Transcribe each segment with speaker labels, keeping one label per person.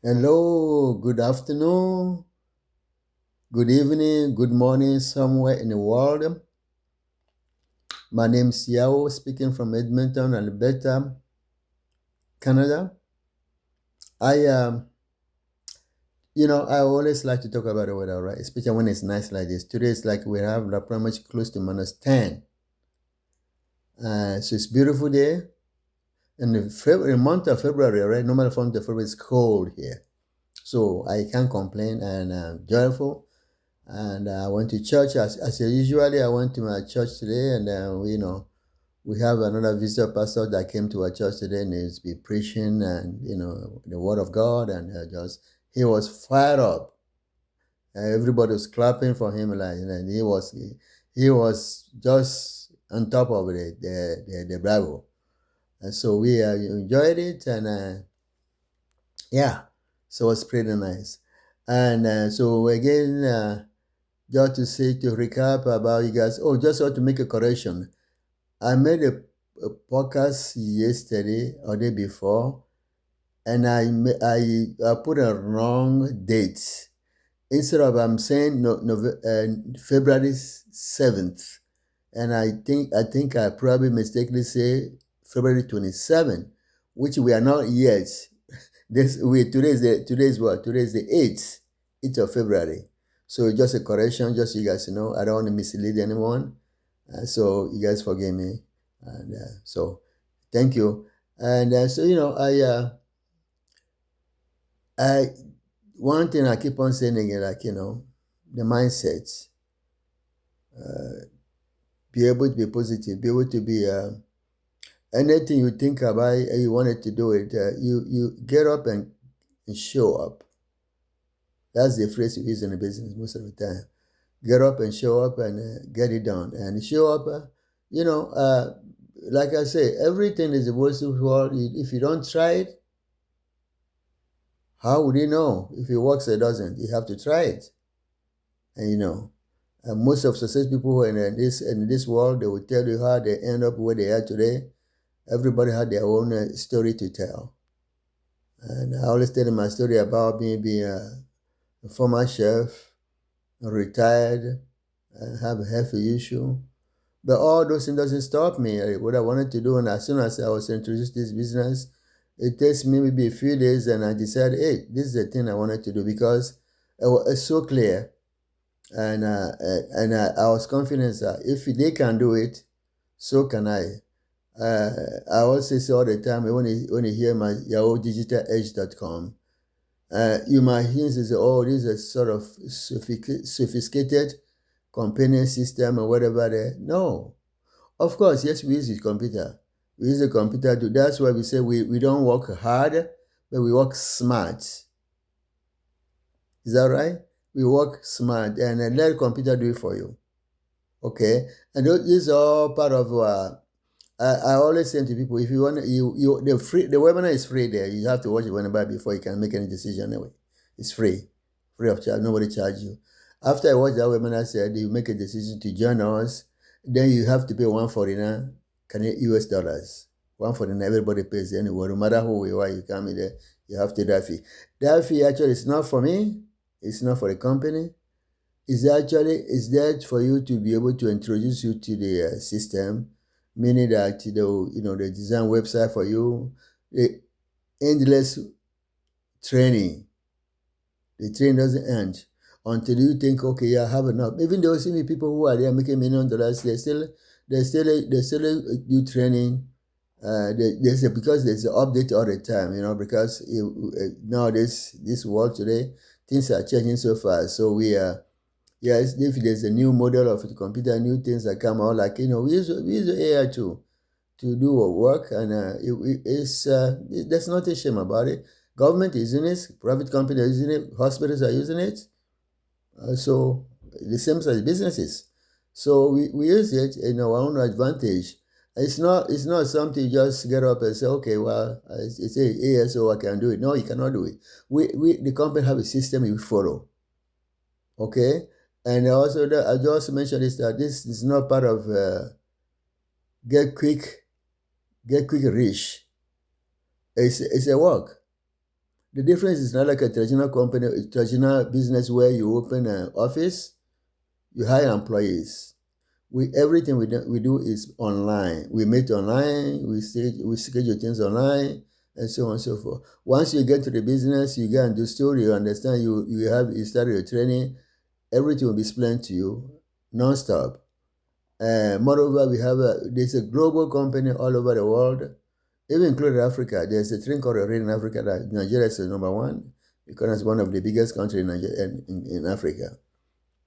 Speaker 1: Hello, good afternoon, good evening, good morning, somewhere in the world. My name is Yao, speaking from Edmonton, Alberta, Canada. I always like to talk about the weather, right? Especially when it's nice like this. Today it's like we have like pretty much close to -10. So it's beautiful day. In the month of February, right? Normal month of February is cold here. So I can't complain and joyful. And I went to church as usually. I went to my church today, and we have another visitor pastor that came to our church today, and he's be preaching and the word of God, and just he was fired up. Everybody was clapping for him, like, and he was just on top of the Bible, and so we enjoyed it, and yeah, so it was pretty nice. And so again. Just to say, to recap about you guys. Oh, just want to make a correction. I made a podcast yesterday or day before, and I put a wrong date. Instead of I'm saying February 7th, and I think I probably mistakenly say February 27th, which we are not yet. Today's what? Today's the 8th of February. So just a correction, just so you guys know. I don't want to mislead anyone. So you guys forgive me. And so thank you. And so I one thing I keep on saying again, like the mindset, uh, be able to be positive, be able to be anything you think about and you wanted to do it, you get up and show up. That's the phrase we use in the business most of the time. Get up and show up and get it done. And show up, you know, uh, like I say, everything is a wonderful world. If you don't try it, how would you know? If it works or it doesn't, you have to try it. And most of success people who are in this world, they will tell you how they end up where they are today. Everybody had their own story to tell. And I always tell them my story about me being a former chef, retired, have a healthy issue. But all those things doesn't stop me. What I wanted to do, and as soon as I was introduced to this business, it takes me maybe a few days, and I decided, hey, this is the thing I wanted to do because it's so clear, and I was confident that if they can do it, so can I. I also say all the time when you hear my yahoodigitaledge.com, you might hear and say, oh, this is a sort of sophisticated companion system or whatever. There, no. Of course, yes, we use the computer. We use the computer to, that's why we say we don't work hard, but we work smart. Is that right? We work smart and let the computer do it for you. Okay? And these are all part of I always say to people, if you want the webinar is free there. You have to watch the webinar before you can make any decision anyway. It's free of charge. Nobody charge you. After I watch that webinar, I said you make a decision to join us, then you have to pay 149 Canadian US dollars. 149, everybody pays anyway. No matter who you are, you come in there, you have to that fee. That fee actually is not for me, it's not for the company. It's there for you to be able to introduce you to the system, meaning that they design website for you, the endless training. The training doesn't end until you think, okay, yeah, I have enough. Even though see me people who are there making $1 million, they still do training. Because there's an update all the time, because nowadays this world today things are changing so fast. So we are. Yes, if there's a new model of the computer, new things that come out, like we use AI to do our work, and there's not a shame about it. Government is using it, private companies are using it, hospitals are using it, so the same as businesses. So we use it in our own advantage. It's not something you just get up and say, okay, well, it's a ASO, I can do it. No, you cannot do it. The company have a system you follow. Okay, and also I just mentioned is that this is not part of get quick get quick rich. It's a work. The difference is not like a traditional company, a traditional business where you open an office, you hire employees. Everything we do is online. We meet online, we schedule things online, and so on and so forth. Once you get to the business, you get understood, you understand, you started your training, everything will be explained to you non-stop. Moreover, there's a global company all over the world, even including Africa. There's a thing called a in Africa that Nigeria is the number one because it's one of the biggest countries in Africa.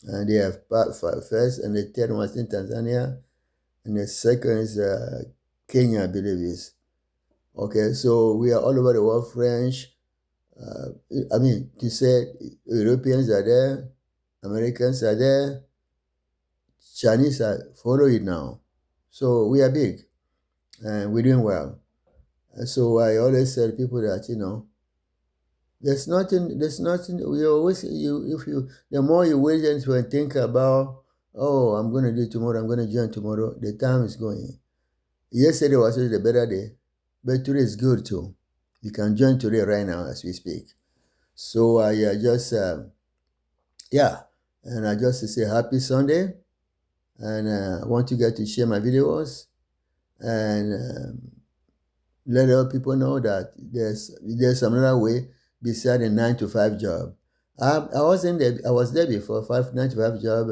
Speaker 1: And they have first, and the third one is in Tanzania, and the second is Kenya, I believe is. Okay, so we are all over the world. French, to say Europeans are there, Americans are there, Chinese are following now. So we are big, and we're doing well. And so I always tell people that, there's nothing, the more you wait and think about, oh, I'm going to do tomorrow, I'm going to join tomorrow, the time is going. Yesterday was a better day, but today is good too. You can join today right now as we speak. So I and I just say happy Sunday, and I want you guys to share my videos and let other people know that there's another way beside a 9-to-5 job. I was there before, 9-to-5 job,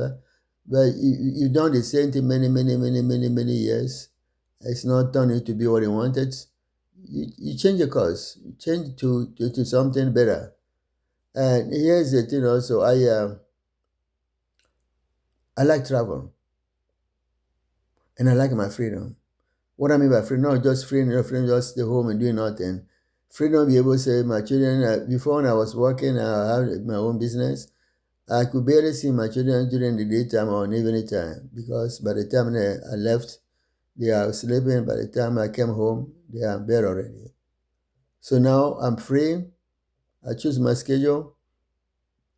Speaker 1: but you've done the same thing many years. It's not turning to be what you wanted. You change your course, you change to something better. And here's the thing also, I like travel, and I like my freedom. What I mean by freedom, not just freedom just stay home and do nothing. Freedom, be able to say, my children, before when I was working, I had my own business, I could barely see my children during the daytime or evening time, because by the time I left, they are sleeping. By the time I came home, they are in bed already. So now I'm free. I choose my schedule.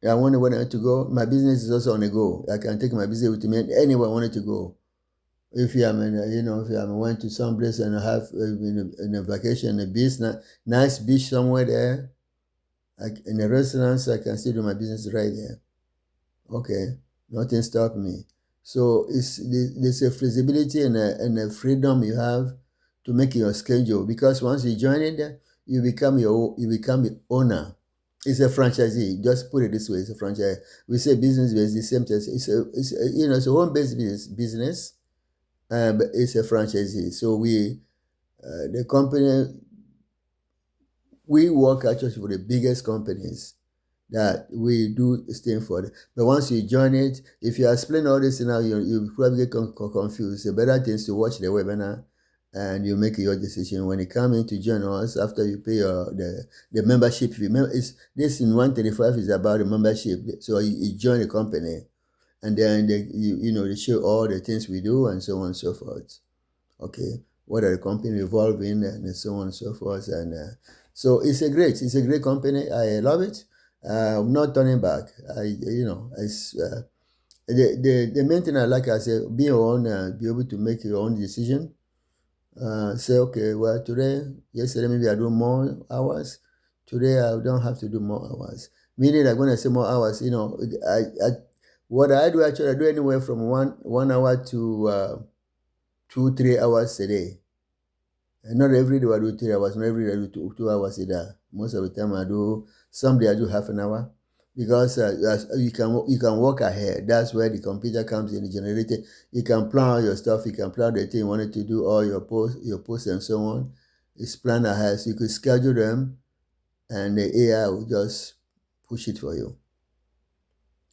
Speaker 1: I want where I want to go. My business is also on the go. I can take my business with me anywhere I wanted to go. If I'm went to some place and I have in a vacation, a beach, nice beach somewhere there, in a restaurant, I can still do my business right there. Okay, nothing stop me. So there's a flexibility and a freedom you have to make your schedule, because once you join it, you become the owner. It's a franchisee. Just put it this way: it's a franchise. We say business is the same thing. It's a home-based business. But it's a franchisee. So the company, we work actually for the biggest companies that we do things for. But once you join it, if you explain all this now, you probably get confused. The better thing is to watch the webinar and you make your decision. When you come in to join us, after you pay the membership fee. This in 135 is about the membership. So you join the company, and then they show all the things we do and so on and so forth. Okay, what are the company involved in, and so on and so forth. And so it's a great company. I love it. I'm not turning back. It's the main thing I like. I say, be your own, be able to make your own decision. Say, okay, well, yesterday maybe I do more hours. Today I don't have to do more hours. Meaning that when I say more hours, what I do actually, I do anywhere from 1 hour to 2-3 hours a day. And not every day I do 3 hours, not every day I do 2 hours a day. Most of the time someday I do half an hour, because you can work ahead. That's where the computer comes in, the generator. You can plan all your stuff, you can plan the thing you wanted to do, all your posts and so on. It's planned ahead, so you could schedule them, and the AI will just push it for you.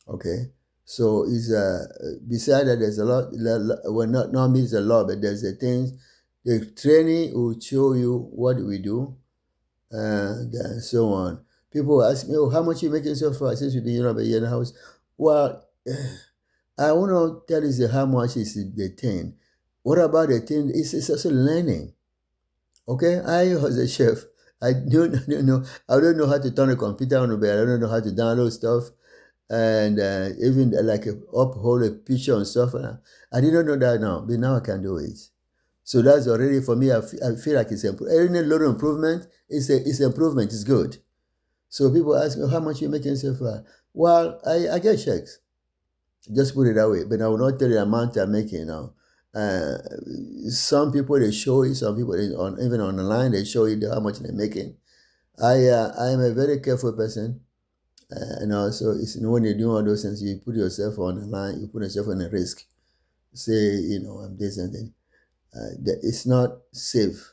Speaker 1: Okay. So it's beside that, there's a lot. Well, not means a lot, but there's the things. The training will show you what we do, and so on. People ask me, "Oh, how much are you making so far since you've been a year in the house?" Well, I want to tell you how much is the thing. What about the thing? It's also learning. Okay, I was a chef. I don't know. I don't know how to turn a computer on, but I don't know how to download stuff. And even like uphold a picture and stuff. I didn't know that now, but now I can do it. So that's already, for me, I feel like it's any little improvement. It's improvement. It's good. So people ask me, how much you making so far? Well, I get checks. Just put it that way. But I will not tell you the amount I'm making now. Uh, some people they show you, some people even online they show you how much they're making. I am a very careful person, and also it's when you're doing all those things, you put yourself on the line, you put yourself on a risk. Say I'm this and then it's not safe.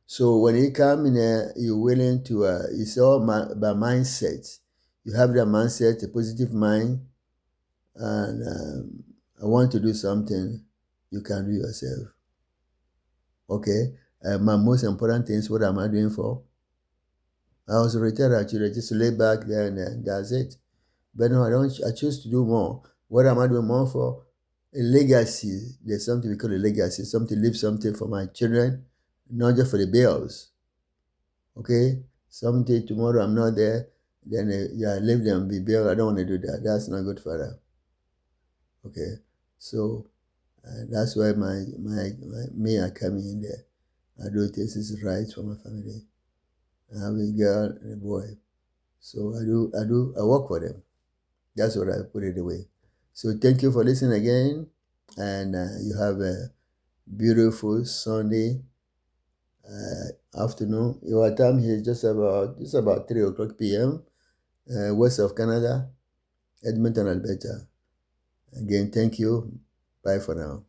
Speaker 1: So when you come in there, you're willing to. It's all by mindset. You have that mindset, a positive mind, and I want to do something. You can do yourself. Okay. My most important thing is what am I doing for? I was retired actually, just lay back there and that's it. But no, I don't. I choose to do more. What am I doing more for? A legacy. There's something we call a legacy. Something leave something for my children, not just for the bills. Okay. Someday tomorrow I'm not there. Then leave them be bill. I don't want to do that. That's not good for them. Okay. So that's why me I come in there. I do this is right for my family. I have a girl and a boy. So I work for them. That's what I put it away. So thank you for listening again, and you have a beautiful Sunday afternoon. Your time here is just about 3 o'clock p.m. West of Canada, Edmonton, Alberta. Again, thank you. Bye for now.